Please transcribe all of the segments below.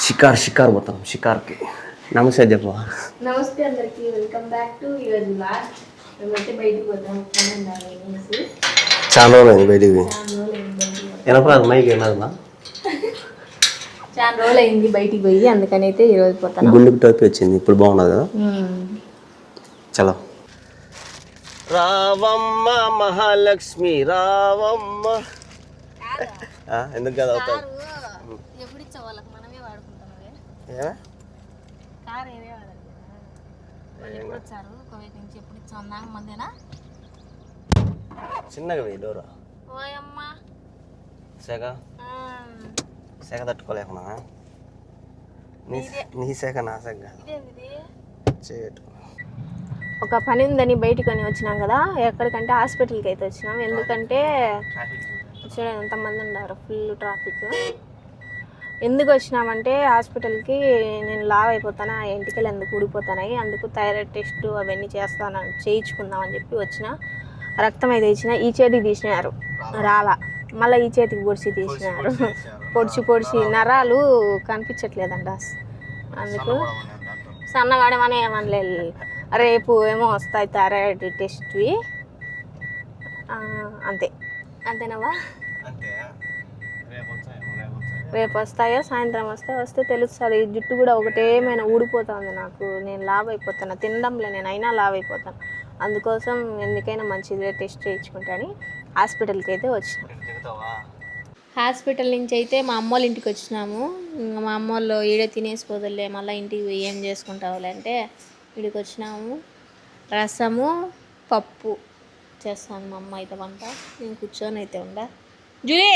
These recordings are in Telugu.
షికార్ పోతాం షికార్కి. నమస్తే చెప్పు. నమస్తే అందరికి, వెల్కమ్ బ్యాక్ టు ఈరోజు బ్లాగ్. మేమైతే బయటికి పోతాం. చాలా రోజులు బయటికి ఎనపరాదు మైకి ఏమన్నా చాలా రోజులు అయింది బయటికి పోయి, అందుకని అయితే ఈరోజు పోతాను. గుండెకి టోపీ వచ్చింది, ఇప్పుడు బాగున్నది కదా. చలో. రావమ్మ మహాలక్ష్మి రావమ్మ. ఎందుకు కదా అవుతావు? ఎప్పుడు ఇచ్చా వాళ్ళకి, మనమే వాడుకుంటామే. కారు ఏదే వాడాలి కదా. వాళ్ళు ఎప్పుడు వచ్చారు కోవిడ్ నుంచి, ఎప్పుడు ఇచ్చాం దాకా మందేనా. చిన్నగా వెయ్యి డోరా. ఓయమ్మ సెగ తట్టుకోలేకున్నా. నీ సెగ నా సెగ చేయటు. ఒక పని ఉందని బయటికి కొని వచ్చినాం కదా. ఎక్కడికంటే హాస్పిటల్కి అయితే వచ్చినాం. ఎందుకంటే చూడండి ఎంతమంది ఉన్నారు, ఫుల్ ట్రాఫిక్. ఎందుకు వచ్చినామంటే హాస్పిటల్కి నేను లావ్ అయిపోతాను, ఆ ఎంటికలు ఎందుకు ఊడిపోతున్నాయి, అందుకు థైరాయిడ్ టెస్ట్ అవన్నీ చేయించుకుందామని చెప్పి వచ్చిన. రక్తం అయితే ఇచ్చిన, ఈ చేతికి తీసినారు రాలా, మళ్ళీ ఈ చేతికి పొడిచి తీసినారు. పొడిచి నరాలు కనిపించట్లేదంట. అందుకు సన్నగాడమని ఏమనలేదు. రేపు ఏమో వస్తాయి థైరాయిడ్ టెస్ట్వి, అంతేనవా. రేపు వస్తాయో సాయంత్రం వస్తే తెలుస్తుంది. జుట్టు కూడా ఒకటేమైనా ఊడిపోతుంది నాకు. నేను లావ్ అయిపోతాను, తినడంలే నేను, అయినా లావ్ అయిపోతాను. అందుకోసం ఎందుకైనా మంచిదే టెస్ట్ చేయించుకుంటాను హాస్పిటల్కి అయితే వచ్చినాం. హాస్పిటల్ నుంచి అయితే మా అమ్మ వాళ్ళ ఇంటికి వచ్చినాము. మా అమ్మ వాళ్ళు ఈడే తినేసిపోదులే, మళ్ళీ ఇంటికి పోయి ఏం చేసుకుంటావులే అంటే ఇక్కడికి వచ్చినాము. రసము పప్పు చేస్తాను మా అమ్మ అయితే వంట. నేను కూర్చొని అయితే జూలీ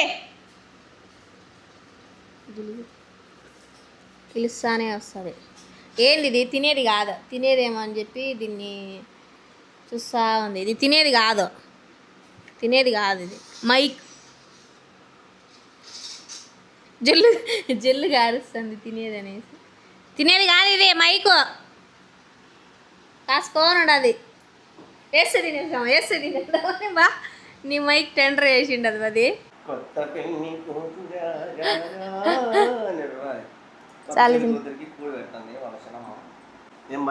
పిలుస్తానే వస్తుంది. ఏంది ఇది తినేది కాదు, తినేదేమో అని చెప్పి దీన్ని చూస్తూ ఉంది. ఇది తినేది కాదు ఇది మైక్. జల్లు గారుస్తుంది తినేది అనేసి. తినేది కాదు ఇది మైకు, కాసుకోనండి. అది వేస్తే తినేసాం బా. నీ మైక్ టెండర్ వేసిండదు అది.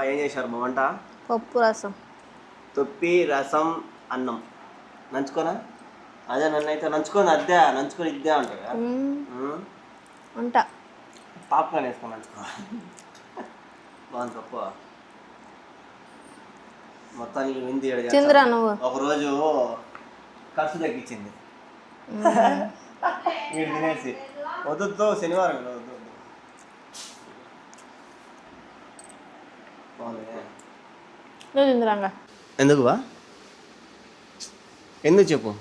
ఏం చేశారు మా వంట? పప్పు రసం, తొప్పి రసం అన్నం. నంచుకోనా? అదే నన్ను అయితే నంచుకొని ఇద్దే అంటారు. వంట పాప్కార్న్ వేసుకొని నంచుకో. బాగుంది పప్పు. మొత్తానికి వింది చంద్ర నువ్వు ఒకరోజు ఖర్చు తగ్గించింది. వీడు తినేసి వద్దు శనివారం వద్దు. ఎందుకు బా? ఎందుకు చెప్పు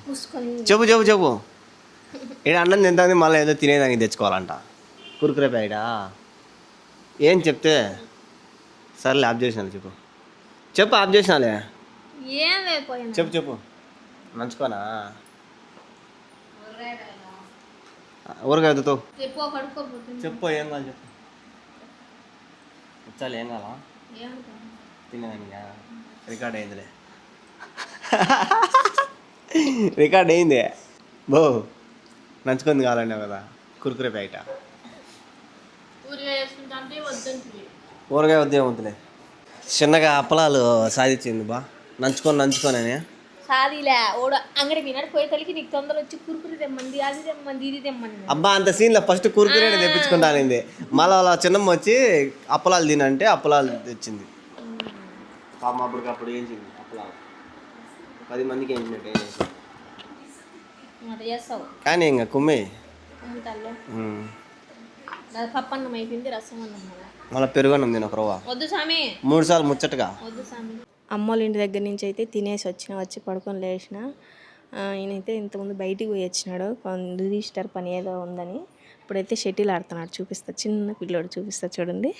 ఇక్కడ అన్నం తింటుంది, మళ్ళీ ఏదో తినేదానికి తెచ్చుకోవాలంట. కురుకురే ప్యాకెటా? ఏం చెప్తే సర్లే ఆఫ్ చేసినాను. చెప్పు ఆఫ్ చేసినాలే. చెప్పు నంచుకోనా? ఊరగాయ వద్దుతో చెప్పు. ఏం కావాలి చెప్పు. వచ్చాలి ఏం కావాలా తినేదానికా? రికార్డ్ అయిందిలే. రికార్డ్ అయింది బో. నంచుకుంది కావాలన్నావు కదా. కురుకురే ప్యాకెటా? ఊరగాయ వద్దులే. చిన్నగా అప్పలాలు సాధించింది బా. నంచుకొని సాదిలే ఓడ అంగడి పోయినాడు. పోయే తల్లికి నీకు తొందర వచ్చి కురుకురు తెమ్మంది, అది తెమ్మంది, ఇది తెమ్మంది. అబ్బా అంత సీన్లో ఫస్ట్ కురుకురే తెప్పించుకుంటానింది. మళ్ళీ అలా చిన్నమ్మ వచ్చి అప్పలాలు తినంటే అప్పలాలు తెచ్చింది. పాప అప్పటికప్పుడు ఏం చేయండి అప్పలాలు 10 మందికి ఏం చేస్తావు కానీ ఇంకా కుమ్మే. పప్పన్నం అయిపోయింది, రసం అన్నం మళ్ళీ పెరుగన్నం తిన ఒక రవ్వ 3 సార్లు ముచ్చటగా. అమ్మోళ్ళ ఇంటి దగ్గర నుంచి అయితే తినేసి వచ్చి పడుకొని లేచిన. ఈయనైతే ఇంతకుముందు బయటికి పోయి వచ్చినాడు, రిజిస్టర్ పని ఏదో ఉందని. ఇప్పుడైతే షటిల్ ఆడుతున్నాడు. చూపిస్తా, చిన్న పిల్లోడు చూపిస్తా చూడండి.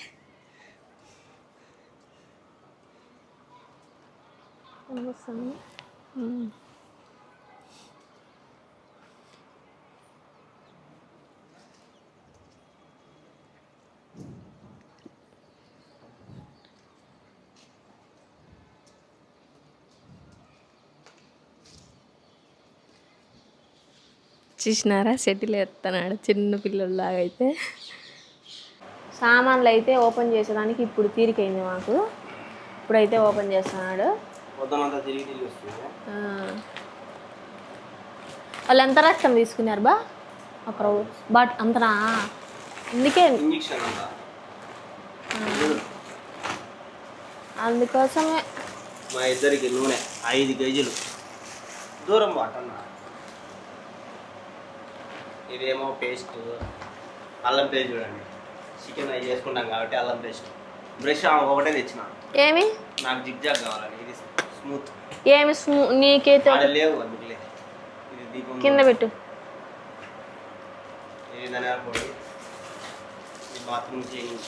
చూసినారా షటిల్ ఎత్తనాడు చిన్న పిల్లల్లాగా అయితే. సామాన్లు అయితే ఓపెన్ చేసేదానికి ఇప్పుడు తీరికైంది మాకు. ఇప్పుడైతే ఓపెన్ చేస్తున్నాడు. వాళ్ళు ఎంత రక్తం తీసుకున్నారు బా ఒక బట్ అంతనా అందుకే అందుకోసమే మా ఇద్దరికి నూనె 5 కేజీలు దూరం బాటన్నా. ఇదేమో పేస్ట్ అల్లం పేస్ట్ చూడండి. చికెన్ అవి చేసుకుంటాం కాబట్టి అల్లం పేస్ట్. బ్రష్ ఒకటే తెచ్చిన. ఏమి నాకు జిగ్జాగ్ కావాలని. ఇది స్మూత్. ఏమి నీకైతే లేవు అందుకులే. ఇది దీపం కింద పెట్టు. ఇది ధనియాల పొడి. ఇది బాత్రూమ్ క్లీనింగ్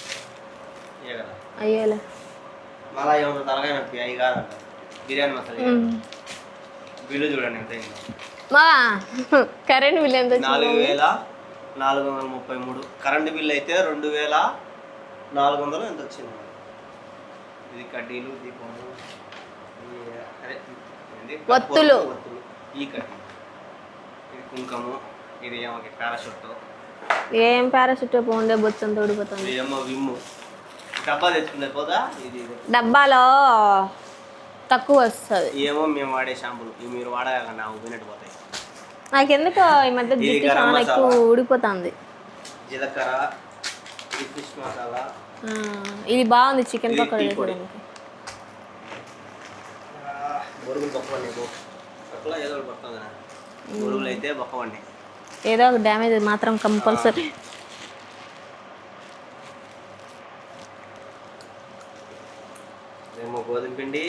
కదా అయ్యేలే. మళ్ళీ ఏమన్నా తలకాయ నొప్పి అవి కాదంట. బిర్యానీ మసాలా బిల్లు చూడండి ఎంత అయిందో. మా కరెంట్ బిల్ ఎంత 4433. కరెంటు బిల్లు అయితే 2400 ఎంత వచ్చింది. ఇది కడ్డీలు దీపము ఒత్తులు ఈ కడ్డీ ఇది కుంకము. ఇది ఏమో పారాషూట్. ఏం పారాషూట్ పోండే బొచ్చంత ఊడిపోతుంది. ఇది ఏమో విమ్ము డబ్బా తెచ్చుకునే పోదా. ఇది డబ్బాలో తక్కువ వస్తుంది. ఏమో మేము వాడే షాంపులు ఇవి మీరు వాడగా నాకు పోయినట్టు పోతాయి. నాకెందుకో ఈ మధ్య జుట్టు చాలా ఎక్కువ ఊడిపోతుంది. జీలకర్ర ఇది ఫిష్ మసాలా. ఇది బాగుంది చికెన్ పకోడీ చేసుకోవడానికి. బొరుగులు బొక్కవండి. బొక్కలో ఏదో ఒకటి పడుతుంది. బొరుగులు అయితే బొక్కవండి. ఏదో ఒక డ్యామేజ్ మాత్రం కంపల్సరీ. ఏమో గోధుమ పిండి.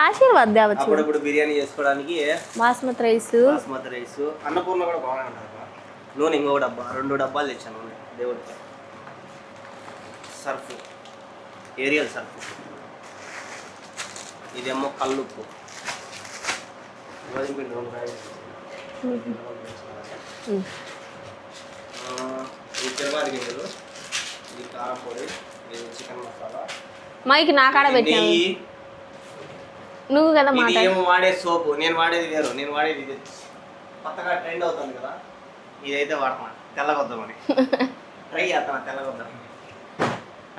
ఆశీర్వాద్ దేవచ్చు. అప్పుడప్పుడు బిర్యానీ చేసుకోవడానికి బాస్మతి రైస్. అన్నపూర్ణ కూడా బాగానే ఉంటుంది. నూనె ఇంకొక డబ్బా 2 డబ్బాలు తెచ్చాను నూనె దేవుడికి. Surf Ariel surf. ఇదేమో కల్లుప్పు. గోధుమ పిండి 2 కాయలు. ఇది తిరుపతి గింజలు. ఇది కారం పొడి. ఇది చికెన్ మసాలా. మైకి నా కాడ పెట్టాను నువ్వు కదా మాట. ఏమో వాడే సోపు. నేను వాడేది వేరు. నేను వాడేది ఇది కొత్తగా ట్రెండ్ అవుతుంది కదా. ఇదైతే వాడతాను తెల్లగొద్దామని. ట్రై చేస్తాను తెల్లగొద్దాం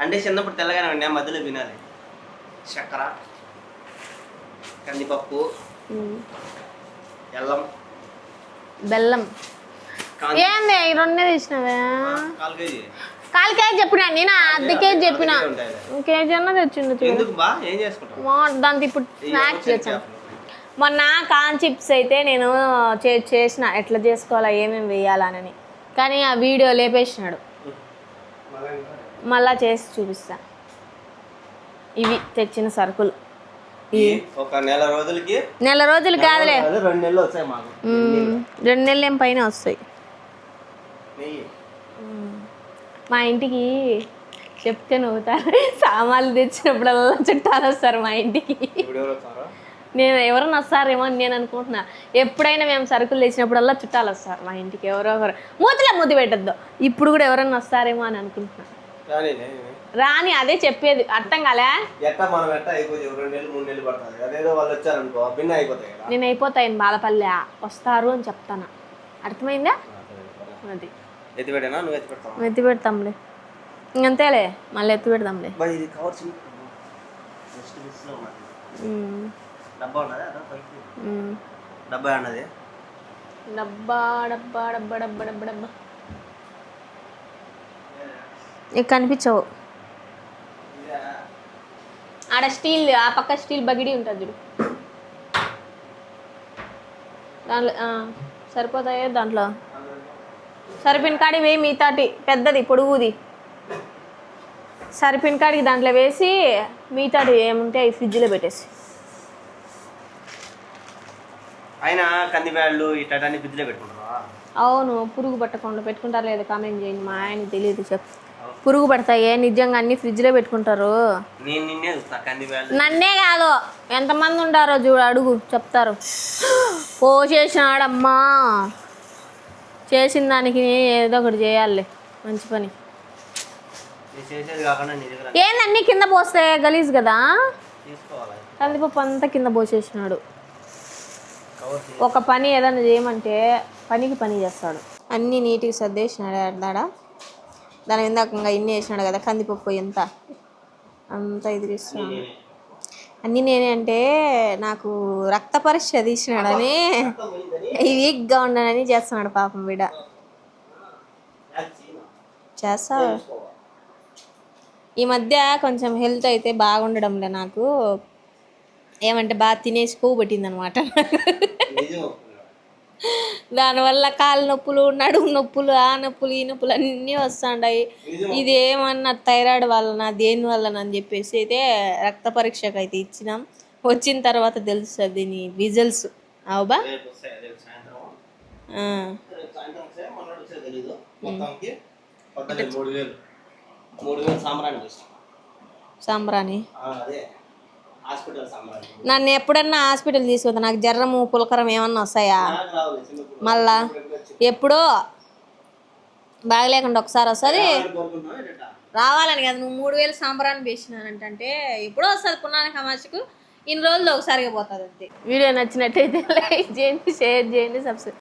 అంటే. చిన్నప్పుడు తెల్లగానే ఉండే మధ్యలో వినాలి. చక్కెర కందిపప్పు బెల్లం. ఏంది 2 తీసినవే? 1/4 కేజీ. 1/4 కేజీ చెప్పినా నేను. అర్ధ కేజీ చెప్పిన. కేజీ అన్న తెచ్చిండు. దాంతో ఇప్పుడు స్నాక్స్ తెచ్చాను. మొన్న కార్న్ చిప్స్ అయితే నేను చేసిన ఎట్లా చేసుకోవాలా ఏమేమి వేయాలని. కానీ ఆ వీడియో లేపేసినాడు. మళ్ళా చేసి చూపిస్తా. ఇవి తెచ్చిన సరుకులు. ఒక నెల రోజులకి. నెల రోజులు కాదులే 2 నెలలు వస్తాయి మాకు. 2 నెలలు ఏం పైన వస్తాయి. మా ఇంటికి చెప్తే నవ్వుతారు. సామాన్లు తెచ్చినప్పుడల్లా చుట్టాలు వస్తారు మా ఇంటికి. నేను ఎవరైనా వస్తారేమో అని నేను అనుకుంటున్నా. ఎప్పుడైనా మేము సరుకులు తెచ్చినప్పుడల్లా చుట్టాలు వస్తారు మా ఇంటికి. ఎవరో ఒకరు మూతి పెట్టద్దు. ఇప్పుడు కూడా ఎవరైనా వస్తారేమో అని అనుకుంటున్నా. రాని అదే చెప్పేది అర్థం కాలే. నేను అయిపోతాను బాలపల్లి వస్తారు అని చెప్తాను. అర్థమైందా? అది ఎత్తి పెడతాంలే. ఇంకంతేలే మళ్ళీ ఎత్తి పెడతాంలే. డబ్బా డబ్బా డబ్బా డబ్బా డబ్బా డబ్బా నీకు కనిపించవు. ఆడ స్టీల్ ఆ పక్క స్టీల్ బగిడి ఉంటుంది చూడు. దాంట్లో సరిపోతాయో దాంట్లో సరిపోయిన కాడికి వేయి. మిగతాటి పెద్దది పొడుగుది సరిపోయిన కాడికి దాంట్లో వేసి మిగతాటి ఏముంటే అవి ఫ్రిడ్జ్లో పెట్టేసి. అయినా కందిబ్యాళ్ళు ఇట్లా ఫ్రిడ్జ్లో పెట్టుకుంటారా? అవును. పురుగు పట్టకుండా పెట్టుకుంటారు లేదా కామెంట్ చేయండి. మా ఆయన తెలియదు చెప్పు. పురుగు పడతాయే నిజంగా అన్ని ఫ్రిడ్జ్లో పెట్టుకుంటారు. నన్నే కాదు ఎంతమంది ఉంటారో చూడు అడుగు చెప్తారు. పోసేసినాడమ్మా. చేసిన దానికి ఏదో ఒకటి చేయాలి మంచి పని. ఏందన్నీ కింద పోస్తే గలీజ్ కదా. కందిపప్పు అంతా కింద పోసేసినాడు. ఒక పని ఏదైనా చేయమంటే పనికి పని చేస్తాడు. అన్నీ నీట్గా సర్దేసినాడు ఆడ. దాని ఇందాక ఇంకా ఇన్ని వేసినాడు కదా కందిపప్పు ఎంత అంతా ఎదిరిస్తున్నాడు. అన్నీ నేనే అంటే నాకు రక్త పరీక్ష తీసినాడని ఈ వీక్గా ఉండనని చేస్తున్నాడు పాపం బిడ్డ. చేస్తా ఈ మధ్య కొంచెం హెల్త్ అయితే బాగుండడంలే నాకు. ఏమంటే బాగా తినేసి కొవ్వు పట్టిందనమాట. దానివల్ల కాళ్ళ నొప్పులు, నడుము నొప్పులు, ఆ నొప్పులు, ఈ నొప్పులు అన్నీ వస్తుంటాయి. ఇది ఏమన్నా థైరాయిడ్ వలన దేని వలన అని చెప్పేసి అయితే రక్త పరీక్షకు అయితే ఇచ్చినాం. వచ్చిన తర్వాత తెలుస్తుంది దీని రిజల్ట్స్. అవుబా సాంబ్రాణి నన్ను ఎప్పుడన్నా హాస్పిటల్ తీసుకుంటా. నాకు జ్వరము పులకరం ఏమన్నా వస్తాయా మళ్ళా? ఎప్పుడో బాగలేకుండా ఒకసారి వస్తుంది. రావాలని కదా నువ్వు 3000 సాంబ్రాన్ని వేసినానంటే ఎప్పుడో వస్తుంది పున్నానికి అమాసకు. ఇన్ని రోజులు ఒకసారిగా పోతుంది అంతే. వీడియో నచ్చినట్టయితే లైక్ చేయండి, షేర్ చేయండి, సబ్స్క్రైబ్.